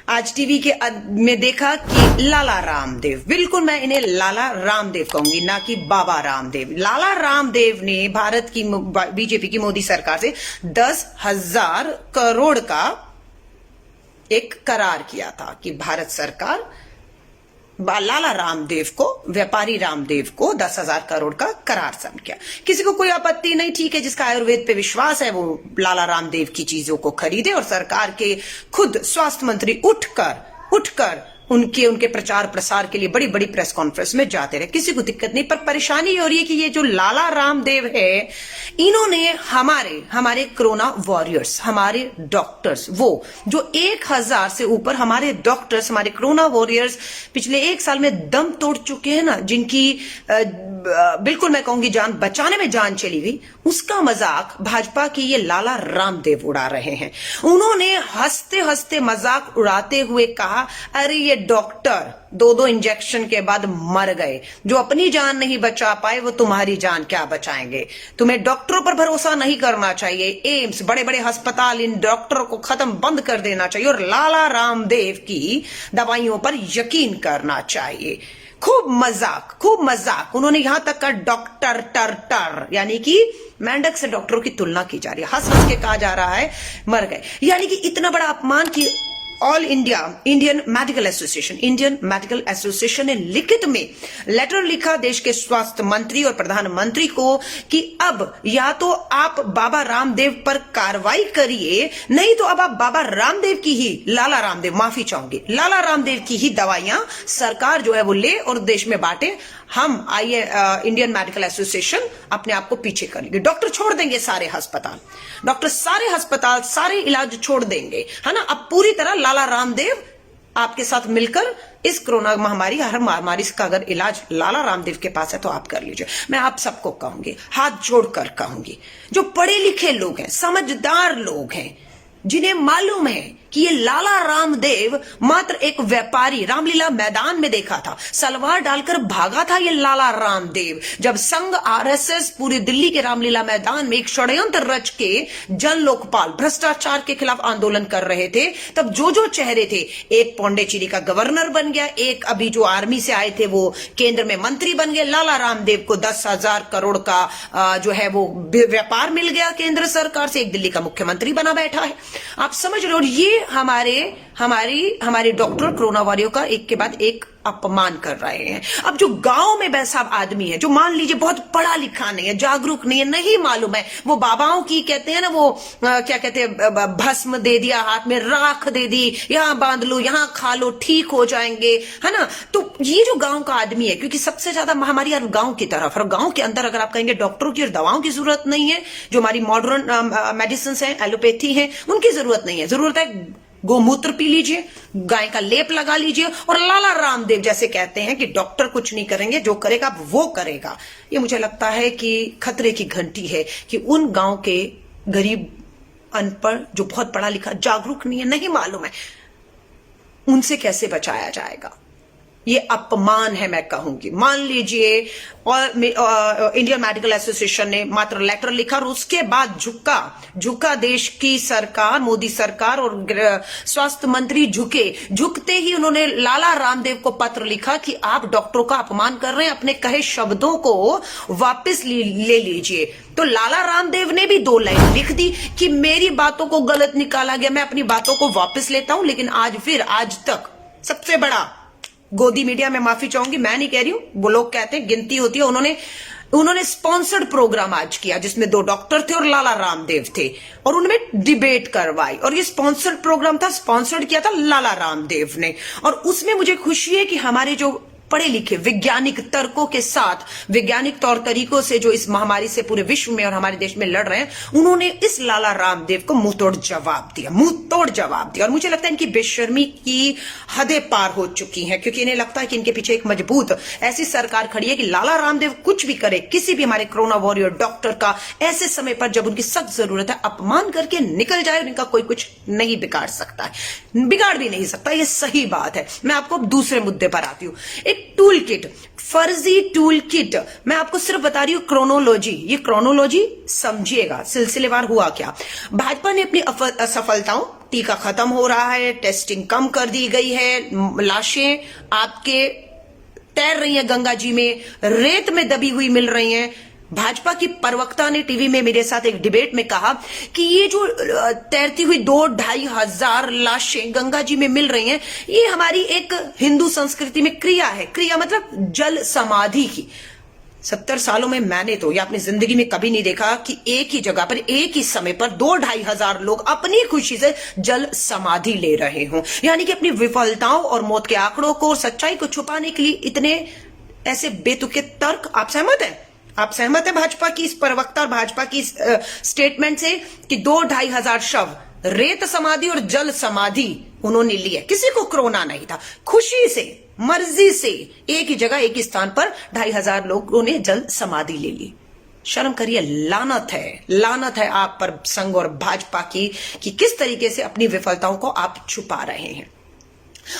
आज टीवी के में देखा कि लाला रामदेव, बिल्कुल मैं इन्हें लाला रामदेव कहूंगी, ना कि बाबा रामदेव। लाला रामदेव ने भारत की बीजेपी की मोदी सरकार से 10,000 करोड़ का एक करार किया था कि भारत सरकार लाला रामदेव को, व्यापारी रामदेव को 10,000 करोड़ का करार साइन किया। किसी को कोई आपत्ति नहीं, ठीक है, जिसका आयुर्वेद पे विश्वास है वो लाला रामदेव की चीजों को खरीदे। और सरकार के खुद स्वास्थ्य मंत्री उठकर उनके प्रचार प्रसार के लिए बड़ी बड़ी प्रेस कॉन्फ्रेंस में जाते रहे, किसी को दिक्कत नहीं। पर परेशानी ये हो रही है कि ये जो लाला रामदेव है, इन्होंने हमारे कोरोना वॉरियर्स, हमारे डॉक्टर्स, वो जो 1,000 से ऊपर हमारे डॉक्टर्स, हमारे कोरोना वॉरियर्स पिछले 1 साल में दम तोड़ चुके हैं ना, जिनकी बिल्कुल मैं कहूंगी जान बचाने में जान चली गई, उसका मजाक भाजपा के ये लाला रामदेव उड़ा रहे हैं। उन्होंने हंसते हंसते मजाक उड़ाते हुए कहा, अरे ये डॉक्टर 2-2 इंजेक्शन के बाद मर गए, जो अपनी जान नहीं बचा पाए वो तुम्हारी जान क्या बचाएंगे। तुम्हें डॉक्टरों पर भरोसा नहीं करना चाहिए। एम्स, बड़े बड़े अस्पताल, इन डॉक्टरों को खत्म बंद कर देना चाहिए और लाला रामदेव की दवाइयों पर यकीन करना चाहिए। खूब मजाक उन्होंने यहां तक का डॉक्टर टर यानी कि मेंढक से डॉक्टरों की तुलना की जा रही है, हंस हंस के कहा जा रहा है मर गए, यानी कि इतना बड़ा अपमान कि all India Indian medical association ने लिखित में लेटर लिखा देश के स्वास्थ्य मंत्री और प्रधानमंत्री को कि अब या तो आप बाबा रामदेव पर कार्रवाई करिए, नहीं तो अब आप बाबा रामदेव की ही, लाला रामदेव की ही दवाइयां सरकार जो है वो ले और देश में बांटे। हम इंडियन मेडिकल एसोसिएशन अपने आप को पीछे कर लेंगे, डॉक्टर छोड़ देंगे, सारे अस्पताल सारे इलाज छोड़ देंगे, है ना। अब पूरी तरह लाला रामदेव आपके साथ मिलकर इस कोरोना महामारी, हर महामारी का अगर इलाज लाला रामदेव के पास है तो आप कर लीजिए। मैं आप सबको कहूंगी, हाथ जोड़कर कहूंगी, जो पढ़े लिखे लोग हैं, समझदार लोग हैं, जिन्हें मालूम है कि ये लाला रामदेव मात्र एक व्यापारी, रामलीला मैदान में देखा था, सलवार डालकर भागा था ये लाला रामदेव। जब संघ आरएसएस पूरी दिल्ली के रामलीला मैदान में एक षड्यंत्र रच के जन लोकपाल, भ्रष्टाचार के खिलाफ आंदोलन कर रहे थे, तब जो चेहरे थे, एक पौंडेचेरी का गवर्नर बन गया, एक अभी जो आर्मी से आए थे वो केंद्र में मंत्री बन गए। लाला रामदेव को 10,000 करोड़ का जो है वो व्यापार मिल गया केंद्र सरकार से, एक दिल्ली का मुख्यमंत्री बना बैठा है। आप समझ रहे हो, ये हमारे डॉक्टर कोरोना वॉरियर का एक के बाद एक अपमान कर रहे हैं। अब जो गांव में वैसा आदमी है, जो मान लीजिए बहुत पढ़ा लिखा नहीं है, जागरूक नहीं है, नहीं मालूम है, वो बाबाओं की कहते हैं ना, वो क्या कहते हैं, भस्म दे दिया, हाथ में राख दे दी, यहां बांध लो, यहां खा लो, ठीक हो जाएंगे, है ना। तो ये जो गांव का आदमी है, क्योंकि सबसे ज्यादा महामारी गांव की तरफ, और गांव के अंदर अगर आप कहेंगे डॉक्टरों की और दवाओं की जरूरत नहीं है, जो हमारी मॉडर्न मेडिसिन है, एलोपैथी है, उनकी जरूरत नहीं है। जरूरत है गोमूत्र पी लीजिए, गाय का लेप लगा लीजिए, और लाला रामदेव जैसे कहते हैं कि डॉक्टर कुछ नहीं करेंगे, जो करेगा वो करेगा। ये मुझे लगता है कि खतरे की घंटी है कि उन गांव के गरीब, अनपढ़, जो बहुत पढ़ा लिखा, जागरूक नहीं है, नहीं मालूम है, उनसे कैसे बचाया जाएगा। ये अपमान है, मैं कहूंगी। मान लीजिए और इंडियन मेडिकल एसोसिएशन ने मात्र लेटर लिखा और उसके बाद झुका देश की सरकार, मोदी सरकार, और स्वास्थ्य मंत्री झुकते ही उन्होंने लाला रामदेव को पत्र लिखा कि आप डॉक्टरों का अपमान कर रहे हैं, अपने कहे शब्दों को वापस ले लीजिए। तो लाला रामदेव ने भी 2 लाइन लिख दी कि मेरी बातों को गलत निकाला गया, मैं अपनी बातों को वापस लेता हूं। लेकिन आज तक सबसे बड़ा गोदी मीडिया में, माफी चाहूंगी, मैं नहीं कह रही हूं, वो लोग कहते हैं, गिनती होती है, उन्होंने स्पॉन्सर्ड प्रोग्राम आज किया जिसमें 2 डॉक्टर थे और लाला रामदेव थे, और उनमें डिबेट करवाई, और ये स्पॉन्सर्ड प्रोग्राम था, स्पॉन्सर्ड किया था लाला रामदेव ने। और उसमें मुझे खुशी है कि हमारे जो पढ़े लिखे वैज्ञानिक तर्कों के साथ, वैज्ञानिक तौर तरीकों से जो इस महामारी से पूरे विश्व में और हमारे देश में लड़ रहे हैं, उन्होंने इस लाला रामदेव को मुंह तोड़ जवाब दिया। और मुझे लगता है इनकी बेशर्मी की हदें पार हो चुकी हैं, क्योंकि इन्हें लगता है कि इनके पीछे एक मजबूत ऐसी सरकार खड़ी है कि लाला रामदेव कुछ भी करे, किसी भी हमारे कोरोना वॉरियर डॉक्टर का ऐसे समय पर जब उनकी सख्त जरूरत है, अपमान करके निकल जाए, उनका कोई कुछ नहीं बिगाड़ सकता है, बिगाड़ भी नहीं सकता। ये सही बात है। मैं आपको दूसरे मुद्दे पर आती हूं, एक टूल किट, फर्जी टूल किट। मैं आपको सिर्फ बता रही हूं क्रोनोलॉजी, ये क्रोनोलॉजी समझिएगा, सिलसिलेवार हुआ क्या। भाजपा ने अपनी असफलताओं टीका खत्म हो रहा है, टेस्टिंग कम कर दी गई है, लाशें आपके तैर रही हैं गंगा जी में, रेत में दबी हुई मिल रही हैं। भाजपा की प्रवक्ता ने टीवी में मेरे साथ एक डिबेट में कहा कि ये जो तैरती हुई 2-2.5 हजार लाशें गंगा जी में मिल रही हैं, ये हमारी एक हिंदू संस्कृति में क्रिया है। क्रिया मतलब जल समाधि की। 70 सालों में मैंने तो या अपनी जिंदगी में कभी नहीं देखा कि एक ही जगह पर एक ही समय पर 2-2.5 हजार लोग अपनी खुशी से जल समाधि ले रहे हों। यानी कि अपनी विफलताओं और मौत के आंकड़ों को और सच्चाई को छुपाने के लिए इतने ऐसे बेतुके तर्क। आप सहमत हैं? आप सहमत है भाजपा की इस प्रवक्ता और भाजपा की इस स्टेटमेंट से कि 2-2.5 हजार शव रेत समाधि और जल समाधि उन्होंने लिया? किसी को कोरोना नहीं था, खुशी से मर्जी से एक ही जगह एक ही स्थान पर 2.5 हजार लोगों ने जल समाधि ले ली। शर्म करिए, लानत है आप पर संघ और भाजपा की कि किस तरीके से अपनी विफलताओं को आप छुपा रहे हैं।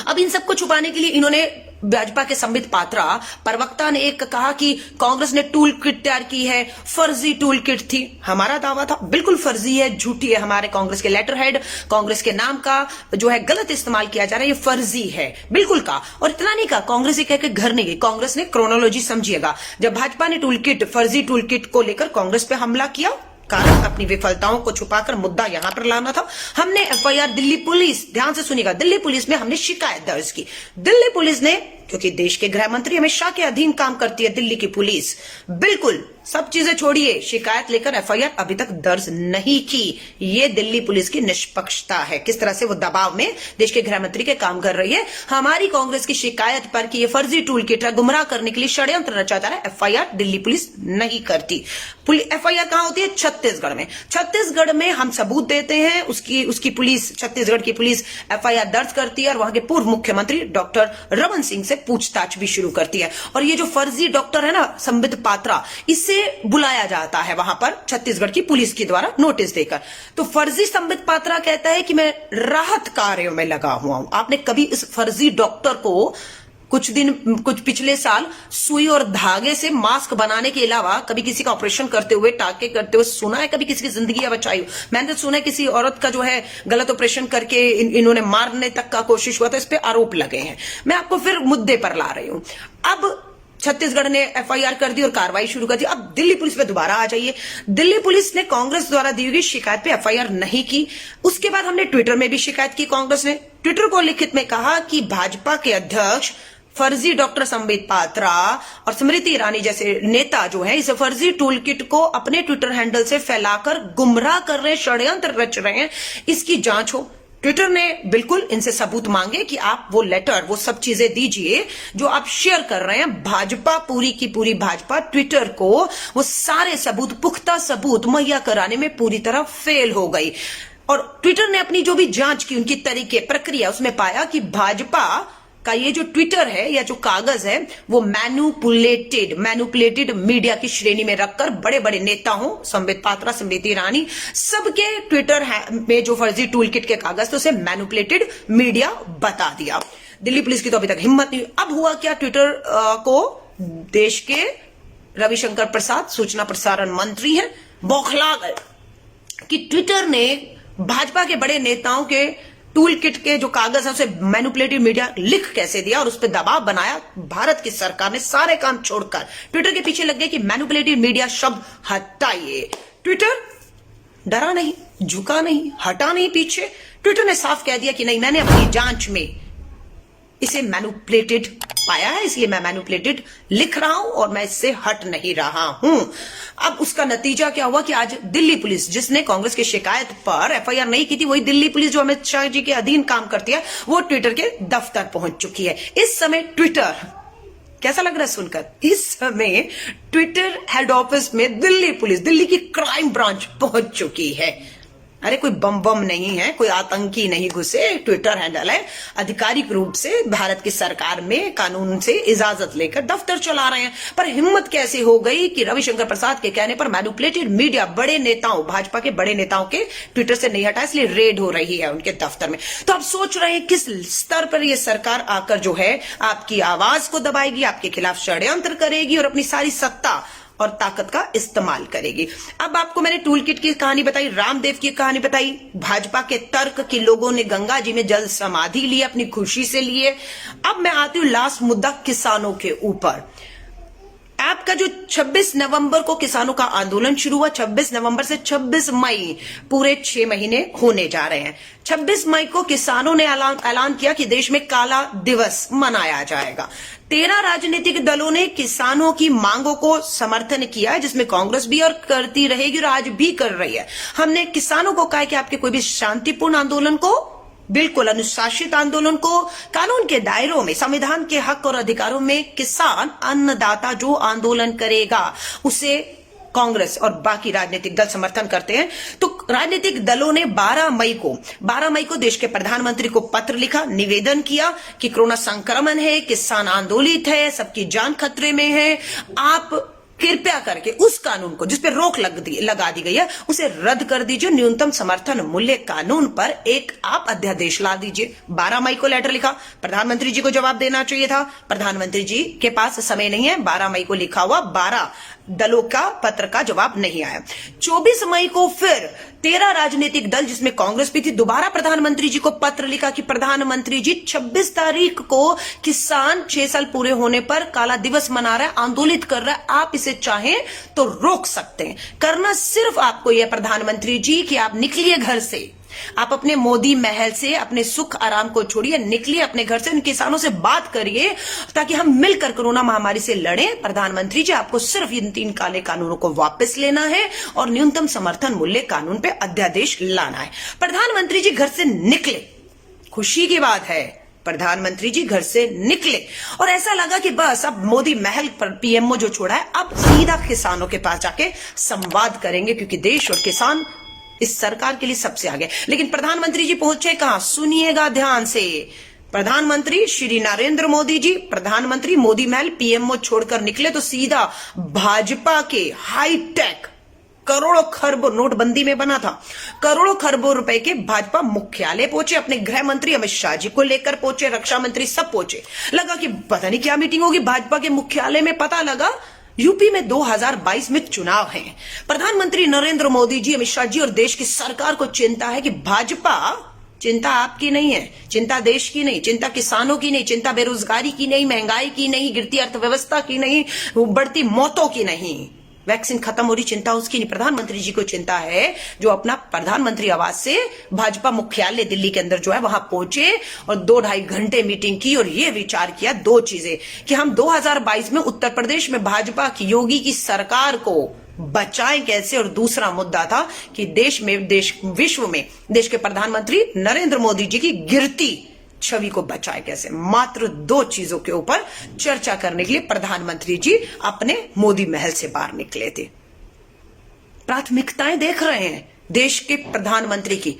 अब इन सबको छुपाने के लिए इन्होंने भाजपा के संबित पात्रा प्रवक्ता ने एक कहा कि कांग्रेस ने टूल किट तैयार की है, फर्जी टूल किट थी। हमारा दावा था बिल्कुल फर्जी है, झूठी है। हमारे कांग्रेस के लेटर हेड, कांग्रेस के नाम का जो है गलत इस्तेमाल किया जा रहा है, ये फर्जी है बिल्कुल का। और इतना नहीं कहा, कांग्रेस ही कह के घर नहीं गई। कांग्रेस ने क्रोनोलॉजी समझिएगा, जब भाजपा ने टूल किट, फर्जी टूल किट को लेकर कांग्रेस पे हमला किया, कारण अपनी विफलताओं को छुपाकर मुद्दा यहां पर लाना था। हमने एफआईआर दिल्ली पुलिस, ध्यान से सुनिएगा, दिल्ली पुलिस में हमने शिकायत दर्ज की। दिल्ली पुलिस ने, क्योंकि देश के गृह मंत्री अमित शाह के अधीन काम करती है दिल्ली की पुलिस, बिल्कुल सब चीजें छोड़िए, शिकायत लेकर एफआईआर अभी तक दर्ज नहीं की। ये दिल्ली पुलिस की निष्पक्षता है, किस तरह से वो दबाव में देश के गृह मंत्री के काम कर रही है। हमारी कांग्रेस की शिकायत पर कि ये फर्जी टूल किट है, गुमराह करने के लिए षड्यंत्र रचा जा रहा है, एफआईआर दिल्ली पुलिस नहीं करती। एफआईआर कहां होती है? छत्तीसगढ़ में। छत्तीसगढ़ में हम सबूत देते हैं, उसकी पुलिस, छत्तीसगढ़ की पुलिस एफआईआर दर्ज करती है और वहां के पूर्व मुख्यमंत्री डॉक्टर रमन सिंह से पूछताछ भी शुरू करती है। और ये जो फर्जी डॉक्टर है ना, संबित पात्रा, इससे बुलाया जाता है वहां पर छत्तीसगढ़ की पुलिस के द्वारा नोटिस देकर। तो फर्जी संबित पात्रा कहता है कि मैं राहत कार्यों में लगा हुआ हूं। आपने कभी इस फर्जी डॉक्टर को कुछ पिछले साल सुई और धागे से मास्क बनाने के अलावा कभी किसी का ऑपरेशन करते हुए, टाके करते हुए सुना है? कभी किसी की जिंदगी बचाई हो? मैंने तो सुना है किसी औरत का जो है गलत ऑपरेशन करके इन्होंने मारने तक का कोशिश हुआ था, इस पे आरोप लगे हैं। मैं आपको फिर मुद्दे पर ला रही हूं। अब छत्तीसगढ़ ने एफआईआर कर दी और कार्रवाई शुरू कर दी। अब दिल्ली पुलिस पे दोबारा आ जाइए। दिल्ली पुलिस ने कांग्रेस द्वारा दी हुई शिकायत पे एफआईआर नहीं की। उसके बाद हमने ट्विटर में भी शिकायत की। कांग्रेस ने ट्विटर को लिखित में कहा कि भाजपा के अध्यक्ष फर्जी डॉक्टर संबित पात्रा और स्मृति ईरानी जैसे नेता जो है, इस फर्जी टूल किट को अपने ट्विटर हैंडल से फैलाकर गुमराह कर रहे हैं, षड्यंत्र रच रहे हैं, इसकी जांच हो। ट्विटर ने बिल्कुल इनसे सबूत मांगे कि आप वो लेटर, वो सब चीजें दीजिए जो आप शेयर कर रहे हैं। भाजपा, पूरी की पूरी भाजपा ट्विटर को वो सारे सबूत, पुख्ता सबूत मुहैया कराने में पूरी तरह फेल हो गई। और ट्विटर ने अपनी जो भी जांच की, उनकी तरीके, प्रक्रिया, उसमें पाया कि भाजपा का ये जो ट्विटर है या जो कागज है वो मैनुपुलेटेड मीडिया की श्रेणी में रखकर बड़े बड़े नेता हो, संबित पात्रा, स्मृति ईरानी, सबके ट्विटर में जो फर्जी टूल किट के कागज थे उसे मैनुपुलेटेड मीडिया बता दिया। दिल्ली पुलिस की तो अभी तक हिम्मत नहीं हुई। अब हुआ क्या? ट्विटर को देश के रविशंकर प्रसाद, सूचना प्रसारण मंत्री हैं, बौखला गए कि ट्विटर ने भाजपा के बड़े नेताओं के टूल किट के जो कागज है उसे मैनिपुलेटिव मीडिया लिख कैसे दिया और उस पर दबाव बनाया। भारत की सरकार ने सारे काम छोड़कर ट्विटर के पीछे लग गए कि मैनिपुलेटिव मीडिया शब्द हटाइए। ट्विटर डरा नहीं, झुका नहीं, हटा नहीं पीछे। ट्विटर ने साफ कह दिया कि नहीं, मैंने अपनी जांच में इसे मैनिपुलेटेड पाया है, इसलिए मैं मैनिपुलेटेड लिख रहा हूं और मैं इससे हट नहीं रहा हूं। अब उसका नतीजा क्या हुआ कि आज दिल्ली पुलिस, जिसने कांग्रेस की शिकायत पर एफआईआर नहीं की थी, वही दिल्ली पुलिस जो अमित शाह जी के अधीन काम करती है, वो ट्विटर के दफ्तर पहुंच चुकी है। इस समय ट्विटर, कैसा लग रहा है सुनकर? इस समय ट्विटर हेड ऑफिस में दिल्ली पुलिस, दिल्ली की क्राइम ब्रांच पहुंच चुकी है। अरे कोई बम नहीं है, कोई आतंकी नहीं घुसे, ट्विटर हैंडल है। आधिकारिक रूप से भारत की सरकार में कानून से इजाजत लेकर दफ्तर चला रहे हैं। पर हिम्मत कैसे हो गई कि रविशंकर प्रसाद के कहने पर मैनिपुलेटेड मीडिया, बड़े नेताओं, भाजपा के बड़े नेताओं के ट्विटर से नहीं हटा, इसलिए रेड हो रही है उनके दफ्तर में। तो आप सोच रहे हैं किस स्तर पर यह सरकार आकर जो है आपकी आवाज को दबाएगी, आपके खिलाफ षड्यंत्र करेगी और अपनी सारी सत्ता और ताकत का इस्तेमाल करेगी। अब आपको मैंने टूल किट की कहानी बताई, रामदेव की कहानी बताई, भाजपा के तर्क कि लोगों ने गंगा जी में जल समाधि ली, अपनी खुशी से लिए। अब मैं आती हूं लास्ट मुद्दा किसानों के ऊपर। आपका जो 26 नवंबर को किसानों का आंदोलन शुरू हुआ, 26 नवंबर से 26 मई पूरे 6 महीने होने जा रहे हैं। 26 मई को किसानों ने ऐलान किया कि देश में काला दिवस मनाया जाएगा। 13 राजनीतिक दलों ने किसानों की मांगों को समर्थन किया है, जिसमें कांग्रेस भी और करती रहेगी और आज भी कर रही है। हमने किसानों को कहा कि आपके कोई भी शांतिपूर्ण आंदोलन को, बिल्कुल अनुशासित आंदोलन को, कानून के दायरों में, संविधान के हक और अधिकारों में किसान अन्नदाता जो आंदोलन करेगा उसे कांग्रेस और बाकी राजनीतिक दल समर्थन करते हैं। तो राजनीतिक दलों ने 12 मई को देश के प्रधानमंत्री को पत्र लिखा, निवेदन किया कि कोरोना संक्रमण है, किसान आंदोलित है, सबकी जान खतरे में है, आप कृपया करके उस कानून को जिस पे रोक लगा दी गई है उसे रद्द कर दीजिए। न्यूनतम समर्थन मूल्य कानून पर एक आप अध्यादेश ला दीजिए। 12 मई को लेटर लिखा, प्रधानमंत्री जी को जवाब देना चाहिए था, प्रधानमंत्री जी के पास समय नहीं है। 12 मई को लिखा हुआ 12 दलों का पत्र का जवाब नहीं आया। 24 मई को फिर 13 राजनीतिक दल जिसमें कांग्रेस भी थी, दोबारा प्रधानमंत्री जी को पत्र लिखा कि प्रधानमंत्री जी 26 तारीख को किसान 6 साल पूरे होने पर काला दिवस मना रहा है, आंदोलित कर रहा है, आप इसे चाहें तो रोक सकते हैं। करना सिर्फ आपको यह प्रधानमंत्री जी कि आप निकलिए घर से, आप अपने मोदी महल से अपने सुख आराम को छोड़िए, निकलिए अपने घर से, उन किसानों से बात करिए ताकि हम मिलकर कोरोना महामारी से लड़ें। प्रधानमंत्री जी आपको सिर्फ इन 3 काले कानूनों को वापस लेना है और न्यूनतम समर्थन मूल्य कानून पे अध्यादेश लाना है। प्रधानमंत्री जी घर से निकले, खुशी की बात है, प्रधानमंत्री जी घर से निकले और ऐसा लगा कि बस अब मोदी महल पर पीएमओ जो छोड़ा है अब सीधा किसानों के पास जाके संवाद करेंगे, क्योंकि देश और किसान इस सरकार के लिए सबसे आगे। लेकिन प्रधानमंत्री जी पहुंचे कहां, सुनिएगा ध्यान से। प्रधानमंत्री श्री नरेंद्र मोदी जी, प्रधानमंत्री मोदी महल पीएमओ छोड़कर निकले तो सीधा भाजपा के हाईटेक करोड़ों खरबों नोटबंदी में बना था, करोड़ों खरबों रुपए के भाजपा मुख्यालय पहुंचे, अपने गृह मंत्री अमित शाह जी को लेकर पहुंचे, रक्षा मंत्री सब पहुंचे। लगा कि पता नहीं क्या मीटिंग होगी भाजपा के मुख्यालय में। पता लगा यूपी में 2022 में चुनाव है। प्रधानमंत्री नरेंद्र मोदी जी, अमित शाह जी और देश की सरकार को चिंता है कि भाजपा, चिंता आपकी नहीं है, चिंता देश की नहीं, चिंता किसानों की नहीं, चिंता बेरोजगारी की नहीं, महंगाई की नहीं, गिरती अर्थव्यवस्था की नहीं, बढ़ती मौतों की नहीं, वैक्सीन खत्म हो रही, चिंता उसकी नहीं। प्रधानमंत्री जी को चिंता है जो अपना प्रधानमंत्री आवास से भाजपा मुख्यालय दिल्ली के अंदर जो है वहां पहुंचे और 2-2.5 घंटे मीटिंग की और ये विचार किया 2 चीजें कि हम 2022 में उत्तर प्रदेश में भाजपा की योगी की सरकार को बचाएं कैसे, और दूसरा मुद्दा था कि विश्व में देश के प्रधानमंत्री नरेंद्र मोदी जी की गिरती छवि को बचाए कैसे। मात्र 2 चीजों के ऊपर चर्चा करने के लिए प्रधानमंत्री जी अपने मोदी महल से बाहर निकले थे। प्राथमिकताएं देख रहे हैं देश के प्रधानमंत्री की।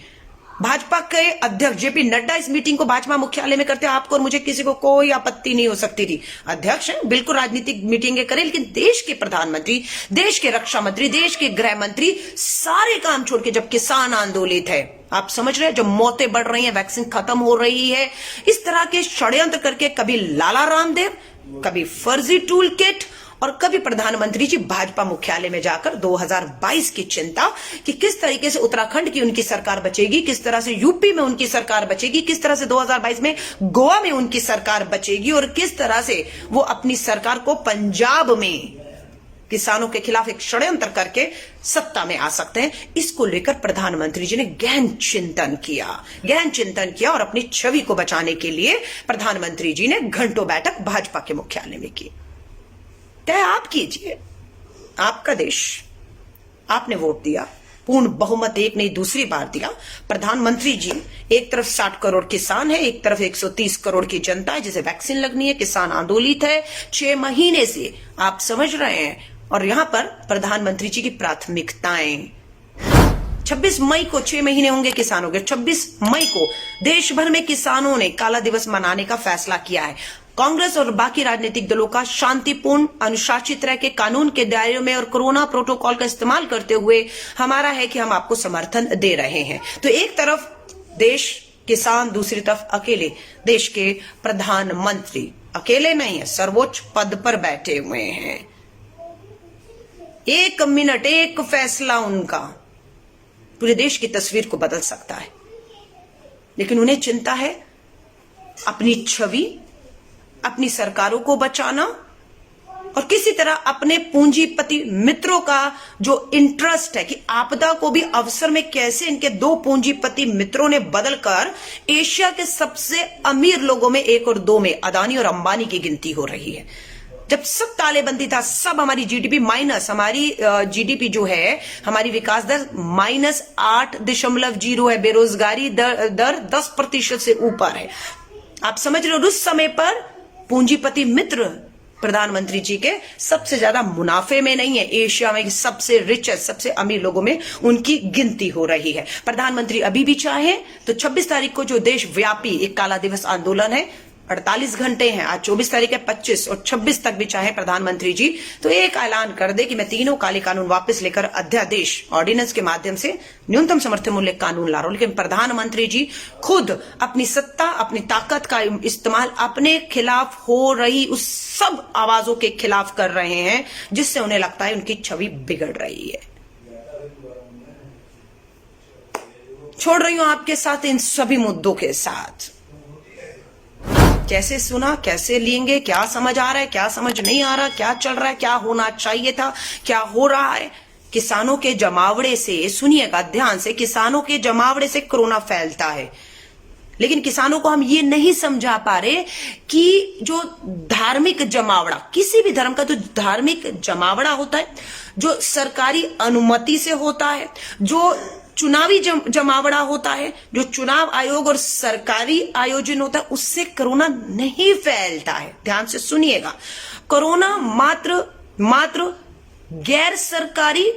भाजपा के अध्यक्ष जेपी नड्डा इस मीटिंग को भाजपा मुख्यालय में करते, आपको और मुझे किसी को कोई आपत्ति नहीं हो सकती थी। अध्यक्ष है, बिल्कुल राजनीतिक मीटिंगें करें, लेकिन देश के प्रधानमंत्री, देश के रक्षा मंत्री, देश के गृह मंत्री सारे काम छोड़ के जब किसान आंदोलित है, आप समझ रहे हैं, जब मौतें बढ़ रही हैं, वैक्सीन खत्म हो रही है, इस तरह के षड्यंत्र करके कभी लाला रामदेव, कभी फर्जी टूल किट और कभी प्रधानमंत्री जी भाजपा मुख्यालय में जाकर 2022 की चिंता कि किस तरीके से उत्तराखंड की उनकी सरकार बचेगी, किस तरह से यूपी में उनकी सरकार बचेगी, किस तरह से 2022 में गोवा में उनकी सरकार बचेगी और किस तरह से वो अपनी सरकार को पंजाब में किसानों के खिलाफ एक षड्यंत्र करके सत्ता में आ सकते हैं। इसको लेकर प्रधानमंत्री जी ने गहन चिंतन किया और अपनी छवि को बचाने के लिए प्रधानमंत्री जी ने घंटों बैठक भाजपा के मुख्यालय में की। तय आप कीजिए, आपका देश, आपने वोट दिया, पूर्ण बहुमत एक नहीं दूसरी बार दिया। प्रधानमंत्री जी, एक तरफ 60 करोड़ किसान है, एक तरफ 130 करोड़ की जनता है जिसे वैक्सीन लगनी है, किसान आंदोलित है 6 महीने से, आप समझ रहे हैं। और यहां पर प्रधानमंत्री जी की प्राथमिकताएं, 26 मई को 6 महीने होंगे किसानों के, 26 मई को देश भर में किसानों ने काला दिवस मनाने का फैसला किया है। कांग्रेस और बाकी राजनीतिक दलों का शांतिपूर्ण अनुशासित रह के कानून के दायरे में और कोरोना प्रोटोकॉल का इस्तेमाल करते हुए हमारा है कि हम आपको समर्थन दे रहे हैं। तो एक तरफ देश किसान, दूसरी तरफ अकेले देश के प्रधानमंत्री, अकेले नहीं है, सर्वोच्च पद पर बैठे हुए हैं। एक मिनट, एक फैसला उनका पूरे देश की तस्वीर को बदल सकता है। लेकिन उन्हें चिंता है अपनी छवि, अपनी सरकारों को बचाना और किसी तरह अपने पूंजीपति मित्रों का जो इंटरेस्ट है कि आपदा को भी अवसर में कैसे इनके दो पूंजीपति मित्रों ने बदलकर एशिया के सबसे अमीर लोगों में 1 और 2 में अदानी और अंबानी की गिनती हो रही है। जब सब तालेबंदी था, सब हमारी जीडीपी माइनस, हमारी जीडीपी जो है, हमारी विकास दर -8.0 है, बेरोजगारी दर 10% से ऊपर है। आप समझ रहे हो, उस समय पर पूंजीपति मित्र प्रधानमंत्री जी के सबसे ज्यादा मुनाफे में नहीं है, एशिया में सबसे रिचेस्ट, सबसे अमीर लोगों में उनकी गिनती हो रही है। प्रधानमंत्री अभी भी चाहे तो 26 तारीख को जो देशव्यापी एक काला दिवस आंदोलन है, 48 घंटे हैं, आज 24 तारीख है, 25 और 26 तक भी चाहे प्रधानमंत्री जी तो एक ऐलान कर दे कि मैं तीनों काले कानून वापस लेकर अध्यादेश ऑर्डिनेंस के माध्यम से न्यूनतम समर्थन मूल्य कानून ला रहा हूं। लेकिन प्रधानमंत्री जी खुद अपनी सत्ता, अपनी ताकत का इस्तेमाल अपने खिलाफ हो रही उस सब आवाजों के खिलाफ कर रहे हैं जिससे उन्हें लगता है उनकी छवि बिगड़ रही है। छोड़ रही हूं आपके साथ इन सभी मुद्दों के साथ। कैसे सुना, कैसे लेंगे, क्या समझ आ रहा है, क्या समझ नहीं आ रहा, क्या चल रहा है, क्या होना चाहिए था, क्या हो रहा है। किसानों के जमावड़े से, सुनिएगा ध्यान से, किसानों के जमावड़े से कोरोना फैलता है। लेकिन किसानों को हम ये नहीं समझा पा रहे कि जो धार्मिक जमावड़ा, किसी भी धर्म का जो धार्मिक जमावड़ा होता है, जो सरकारी अनुमति से होता है, जो चुनावी जमावड़ा होता है, जो चुनाव आयोग और सरकारी आयोजन होता है, उससे कोरोना नहीं फैलता है। ध्यान से सुनिएगा, कोरोना मात्र गैर सरकारी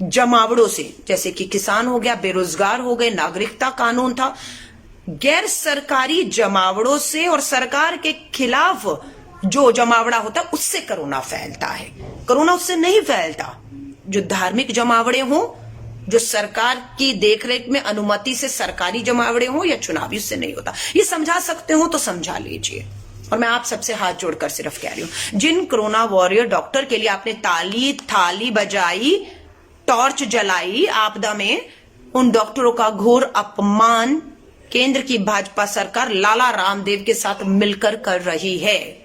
जमावड़ों से, जैसे कि किसान हो गया, बेरोजगार हो गए, नागरिकता कानून था, गैर सरकारी जमावड़ों से और सरकार के खिलाफ जो जमावड़ा होता है उससे कोरोना फैलता है। कोरोना उससे नहीं फैलता। जो धार्मिक जमावड़े हों, जो सरकार की देखरेख में अनुमति से सरकारी जमावड़े हो या चुनावी, उससे नहीं होता। ये समझा सकते हो तो समझा लीजिए। और मैं आप सबसे हाथ जोड़कर सिर्फ कह रही हूं, जिन कोरोना वॉरियर डॉक्टर के लिए आपने थाली बजाई, टॉर्च जलाई आपदा में, उन डॉक्टरों का घोर अपमान केंद्र की भाजपा सरकार लाला रामदेव के साथ मिलकर कर रही है।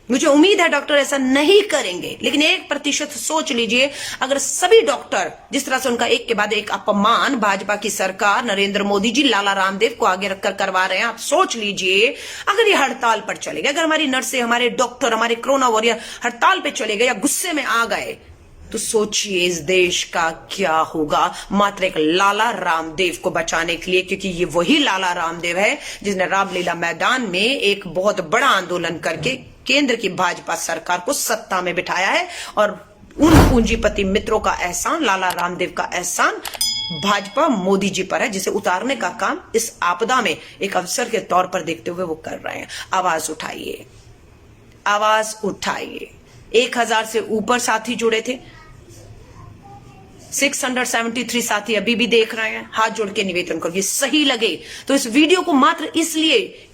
मुझे उम्मीद है डॉक्टर ऐसा नहीं करेंगे, लेकिन 1% सोच लीजिए, अगर सभी डॉक्टर जिस तरह से उनका एक के बाद एक अपमान भाजपा की सरकार, नरेंद्र मोदी जी लाला रामदेव को आगे रखकर करवा रहे हैं, आप सोच लीजिए अगर ये हड़ताल पर चले गए, अगर हमारी नर्सें, हमारे डॉक्टर, हमारे कोरोना वॉरियर हड़ताल पे चले गए या गुस्से में आ गए, तो सोचिए इस देश का क्या होगा। मात्र एक लाला रामदेव को बचाने के लिए, क्योंकि ये वही लाला रामदेव है जिसने रामलीला मैदान में एक बहुत बड़ा आंदोलन करके केंद्र की भाजपा सरकार को सत्ता में बिठाया है। और उन पूंजीपति मित्रों का एहसान, लाला रामदेव का एहसान भाजपा मोदी जी पर है, जिसे उतारने का काम इस आपदा में एक अवसर के तौर पर देखते हुए वो कर रहे हैं। आवाज उठाइए, आवाज उठाइए। 1000 से ऊपर साथी जुड़े थे, 673 साथी अभी भी देख रहे हैं। हाथ जोड़ के निवेदन करिए, सही लगे तो इस वीडियो को मात्र इसलिए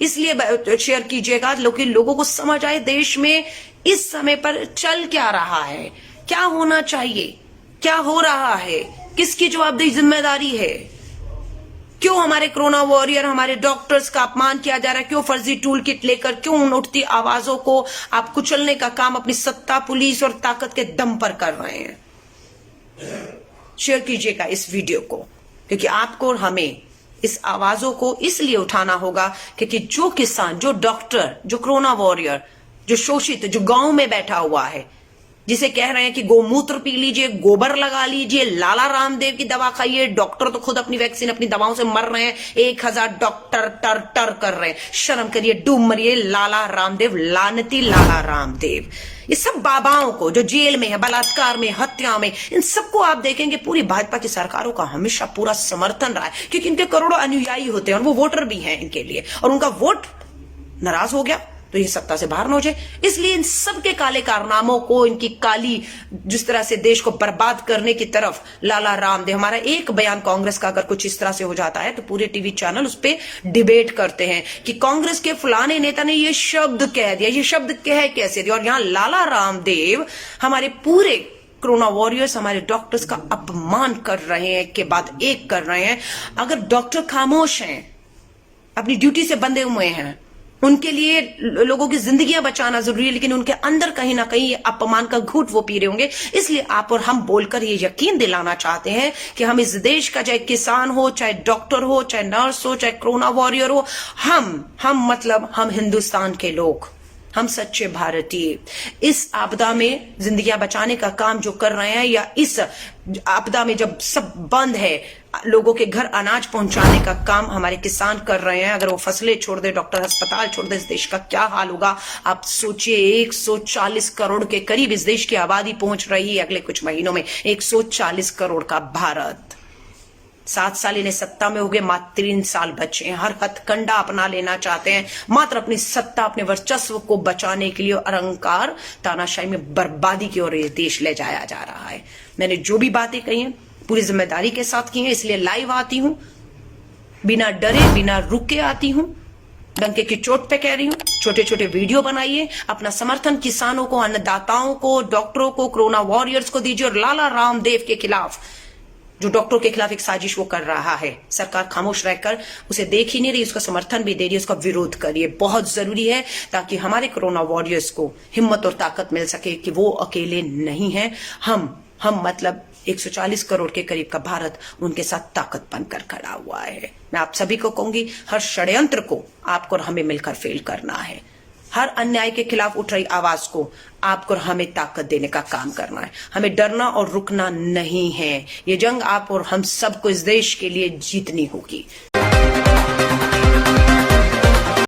शेयर कीजिएगा कि लोगों को समझ आए देश में इस समय पर चल क्या रहा है, क्या होना चाहिए, क्या हो रहा है, किसकी जवाबदेही जिम्मेदारी है, क्यों हमारे कोरोना वॉरियर, हमारे डॉक्टर्स का अपमान किया जा रहा है, क्यों फर्जी टूल किट लेकर, क्यों उन उठती आवाजों को आप कुचलने का काम अपनी सत्ता, पुलिस और ताकत के दम पर कर रहे हैं। शेयर कीजिएगा इस वीडियो को, क्योंकि आपको और हमें इस आवाजों को इसलिए उठाना होगा क्योंकि जो किसान, जो डॉक्टर, जो कोरोना वॉरियर, जो शोषित, जो गांव में बैठा हुआ है, जिसे कह रहे हैं कि गोमूत्र पी लीजिए, गोबर लगा लीजिए, लाला रामदेव की दवा खाइए, डॉक्टर तो खुद अपनी वैक्सीन, अपनी दवाओं से मर रहे हैं, 1000 डॉक्टर टर टर कर रहे हैं। शर्म करिए, डूब मरिए लाला रामदेव, लानती लाला रामदेव। ये सब बाबाओं को जो जेल में है, बलात्कार में, हत्या में, इन सबको आप देखेंगे पूरी भाजपा की सरकारों का हमेशा पूरा समर्थन रहा है, क्योंकि इनके करोड़ों अनुयायी होते हैं और वो वोटर भी हैं इनके लिए, और उनका वोट नाराज हो गया तो ये सत्ता से बाहर न हो जाए। इसलिए इन सब के काले कारनामों को, इनकी काली, जिस तरह से देश को बर्बाद करने की तरफ लाला रामदेव, हमारा एक बयान कांग्रेस का अगर कुछ इस तरह से हो जाता है तो पूरे टीवी चैनल उस पर डिबेट करते हैं कि कांग्रेस के फलाने नेता ने ये शब्द कह दिया, ये शब्द कह कैसे दिया। और यहां लाला रामदेव हमारे पूरे कोरोना वॉरियर्स हमारे डॉक्टर्स का अपमान कर रहे हैं, के बाद एक कर रहे हैं। अगर डॉक्टर खामोश हैं, अपनी ड्यूटी से बंधे हुए हैं, उनके लिए लोगों की जिंदगियां बचाना जरूरी है, लेकिन उनके अंदर कहीं ना कहीं अपमान का घूंट वो पी रहे होंगे। इसलिए आप और हम बोलकर ये यकीन दिलाना चाहते हैं कि हम इस देश का, चाहे किसान हो, चाहे डॉक्टर हो, चाहे नर्स हो, चाहे कोरोना वॉरियर हो, हम मतलब हम हिंदुस्तान के लोग, हम सच्चे भारतीय इस आपदा में जिंदगियां बचाने का काम जो कर रहे हैं, या इस आपदा में जब सब बंद है, लोगों के घर अनाज पहुंचाने का काम हमारे किसान कर रहे हैं। अगर वो फसलें छोड़ दे, डॉक्टर अस्पताल छोड़ दे, इस देश का क्या हाल होगा आप सोचिए। 140 करोड़ के करीब इस देश की आबादी पहुंच रही है अगले कुछ महीनों में। 140 करोड़ का भारत, 7 साल इन्हें सत्ता में हो गए, मात्र 3 साल बचे हैं। हर हथकंडा अपना लेना चाहते हैं, मात्र अपनी सत्ता, अपने वर्चस्व को बचाने के लिए, और अहंकार तानाशाही में बर्बादी की ओर ये देश ले जाया जा रहा है। मैंने जो भी बातें कही हैं पूरी जिम्मेदारी के साथ की हैं, इसलिए लाइव आती हूं, बिना डरे, बिना रुके आती हूं, डंके की चोट पे कह रही हूं। छोटे छोटे वीडियो बनाइए, अपना समर्थन किसानों को, अन्नदाताओं को, डॉक्टरों को, कोरोना वॉरियर्स को दीजिए, और लाला रामदेव के खिलाफ, जो डॉक्टरों के खिलाफ एक साजिश वो कर रहा है, सरकार खामोश रहकर उसे देख ही नहीं रही, उसका समर्थन भी दे रही है, उसका विरोध करिए। बहुत जरूरी है ताकि हमारे कोरोना वॉरियर्स को हिम्मत और ताकत मिल सके कि वो अकेले नहीं है। हम मतलब 140 करोड़ के करीब का भारत उनके साथ ताकत बनकर खड़ा हुआ है। मैं आप सभी को कहूंगी, हर षड्यंत्र को आपको और हमें मिलकर फेल करना है। हर अन्याय के खिलाफ उठ रही आवाज को आपको और हमें ताकत देने का काम करना है। हमें डरना और रुकना नहीं है। ये जंग आप और हम सबको इस देश के लिए जीतनी होगी।